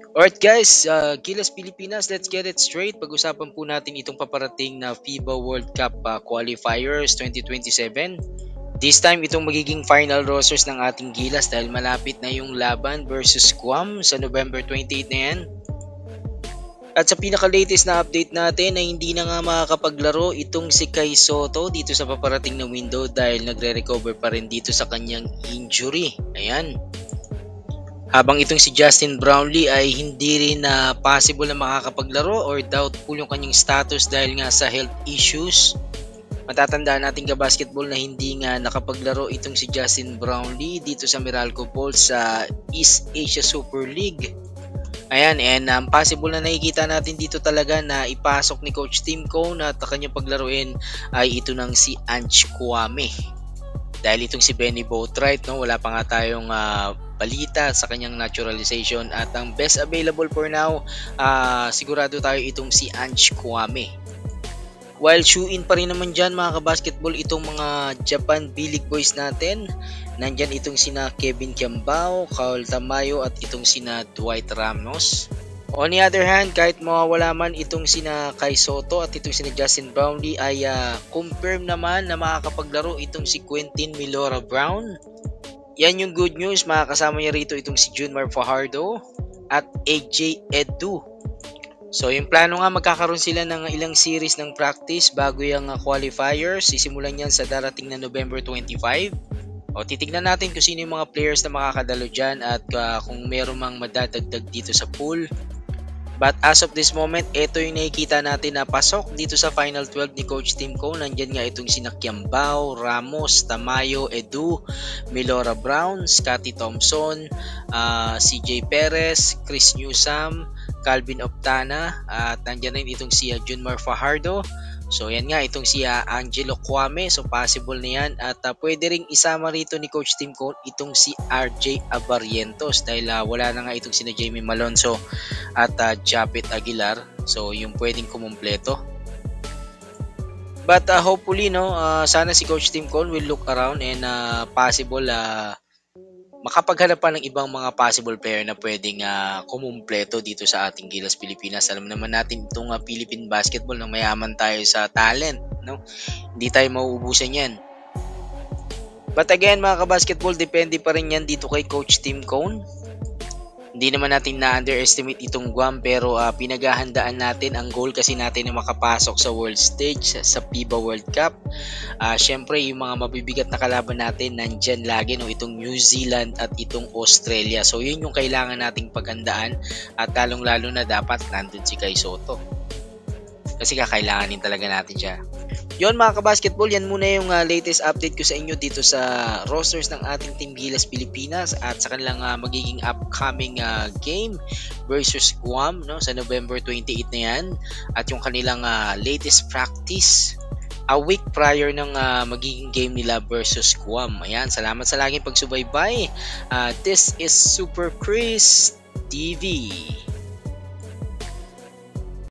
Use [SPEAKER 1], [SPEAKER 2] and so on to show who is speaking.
[SPEAKER 1] Alright guys, Gilas Pilipinas, let's get it straight. Pag-usapan po natin itong paparating na FIBA World Cup Qualifiers 2027. This time, itong magiging final rosters ng ating Gilas dahil malapit na yung laban versus Guam sa November 28 na yan. At sa pinaka-latest na update natin ay hindi na nga makakapaglaro itong si Kai Soto dito sa paparating na window dahil nagre-recover pa rin dito sa kanyang injury. Ayan. Habang itong si Justin Brownlee ay hindi rin na possible na makakapaglaro or doubtful yung kanyang status dahil nga sa health issues. Matatandaan natin basketball na hindi nga nakapaglaro itong si Justin Brownlee dito sa Meralco Bulls sa East Asia Super League. Ayan, and possible na nakikita natin dito talaga na ipasok ni Coach Tim Cone at kanyang paglaruin ay ito ng si Ange Kwame. Dahil itong si Benny Boatwright, no, wala pa nga tayong balita sa kanyang naturalization at ang best available for now, sigurado tayo itong si Ange Kwame. While shoe-in pa rin naman dyan mga kabasketball itong mga Japan B-League boys natin. Nandyan itong sina Kevin Kiambao, Kaul Tamayo at itong sina Dwight Ramos. On the other hand, kahit mawawala man itong sina Kai Soto at itong sina Justin Brownlee ay confirm naman na makakapaglaro itong si Quentin Milora Brown. Yan yung good news, makakasama niya rito itong si Junmar Fajardo at AJ Edu. So yung plano nga magkakaroon sila ng ilang series ng practice bago yung qualifiers. Sisimulan yan sa darating na November 25. O titignan natin kung sino yung mga players na makakadalo dyan at kung meron mang madadagdag dito sa pool. But as of this moment, ito yung nakikita natin na pasok dito sa Final 12 ni Coach Tim Cone. Nandyan nga itong sina Kiambao, Ramos, Tamayo, Edu, Milora Brown, Scotty Thompson, CJ Perez, Chris Newsam, Calvin Optana, at nandyan rin itong si Junmar Fajardo. So yan nga itong si Angelo Kwame, so possible na yan at pwede ring isama rito ni Coach Tim Cone itong si RJ Abarientos dahil wala na nga itong sina Jamie Malonzo at Japet Aguilar, so yung pwedeng kumumpleto. But hopefully no, sana si Coach Tim Cone will look around and possible makapaghanap pa ng ibang mga possible player na pwedeng kumumpleto dito sa ating Gilas Pilipinas. Alam naman natin itong Philippine basketball na mayaman tayo sa talent, no? Hindi tayo mauubusan yan. But again mga kabasketball, depende pa rin yan dito kay Coach Tim Cone. Hindi naman natin na-underestimate itong Guam pero pinaghahandaan natin ang goal kasi natin na makapasok sa world stage sa FIBA World Cup. Syempre yung mga mabibigat na kalaban natin nandyan lagi, no, itong New Zealand at itong Australia. So yun yung kailangan nating paghandaan at talong lalo na dapat nandun si Kai Soto. Kasi kakailanganin talaga natin siya. Yon mga kabasketball, yan muna yung latest update ko sa inyo dito sa rosters ng ating Team Gilas Pilipinas at sa kanilang magiging upcoming game versus Guam, no, sa November 28 na yan at yung kanilang latest practice a week prior ng magiging game nila versus Guam. Ayan, salamat sa laging pagsubaybay. This is Super Chris TV.